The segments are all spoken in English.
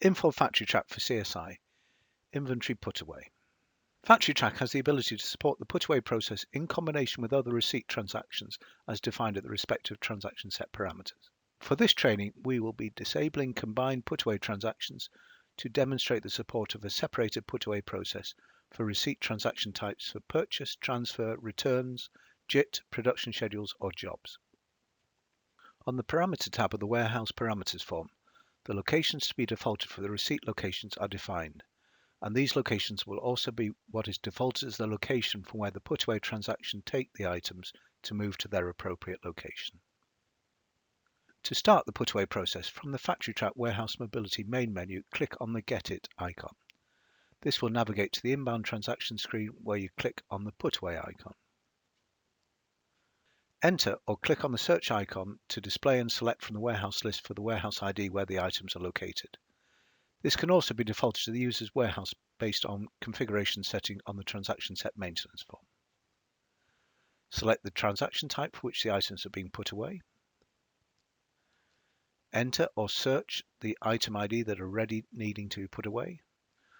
Info Factory Track for CSI, Inventory Putaway. Factory Track has the ability to support the putaway process in combination with other receipt transactions as defined at the respective transaction set parameters. For this training, we will be disabling combined putaway transactions to demonstrate the support of a separated putaway process for receipt transaction types for purchase, transfer, returns, JIT, production schedules, or jobs. On the Parameter tab of the Warehouse Parameters form, the locations to be defaulted for the receipt locations are defined, and these locations will also be what is defaulted as the location from where the putaway transaction take the items to move to their appropriate location. To start the putaway process, from the Factory Track Warehouse Mobility main menu, click on the Get It icon. This will navigate to the inbound transaction screen where you click on the putaway icon. Enter or click on the search icon to display and select from the warehouse list for the warehouse ID where the items are located. This can also be defaulted to the user's warehouse based on configuration setting on the transaction set maintenance form. Select the transaction type for which the items are being put away. Enter or search the item ID that are ready needing to be put away.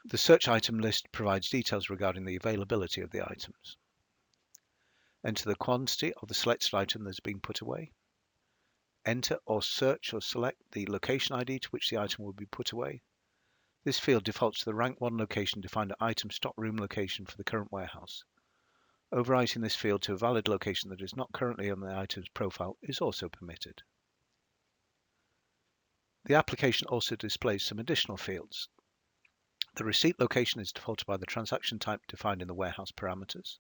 The search item list provides details regarding the availability of the items. Enter the quantity of the selected item that is being put away. Enter or search or select the location ID to which the item will be put away. This field defaults to the rank 1 location defined at item stock room location for the current warehouse. Overwriting this field to a valid location that is not currently on the item's profile is also permitted. The application also displays some additional fields. The receipt location is defaulted by the transaction type defined in the warehouse parameters.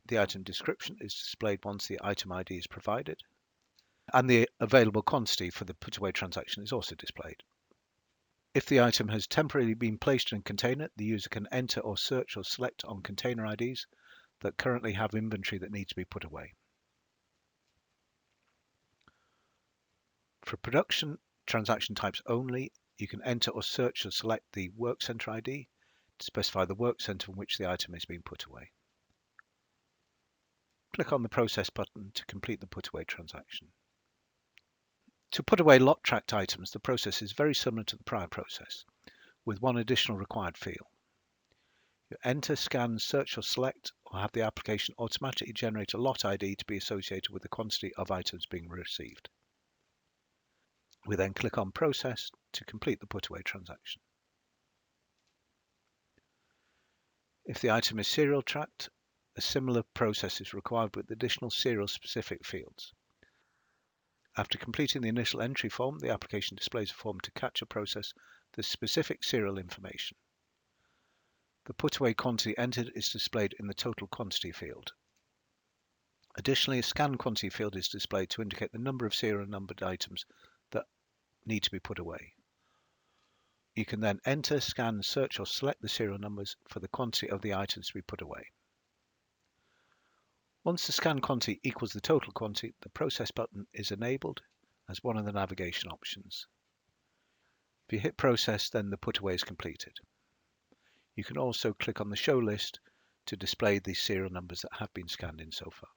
The item description is displayed once the item ID is provided, and the available quantity for the putaway transaction is also displayed. If the item has temporarily been placed in a container, the user can enter or search or select on container IDs that currently have inventory that needs to be put away. For production transaction types only, you can enter or search or select the work center ID to specify the work center from which the item is being put away. Click on the Process button to complete the putaway transaction. To put away lot-tracked items, the process is very similar to the prior process, with one additional required field. You enter, scan, search or select, or have the application automatically generate a lot ID to be associated with the quantity of items being received. We then click on Process to complete the putaway transaction. If the item is serial tracked, a similar process is required with additional serial specific fields. After completing the initial entry form, the application displays a form to catch or process the specific serial information. The putaway quantity entered is displayed in the total quantity field. Additionally, a scan quantity field is displayed to indicate the number of serial numbered items that need to be put away. You can then enter, scan, search or select the serial numbers for the quantity of the items to be put away. Once the scan quantity equals the total quantity, the Process button is enabled as one of the navigation options. If you hit Process, then the putaway is completed. You can also click on the Show List to display the serial numbers that have been scanned in so far.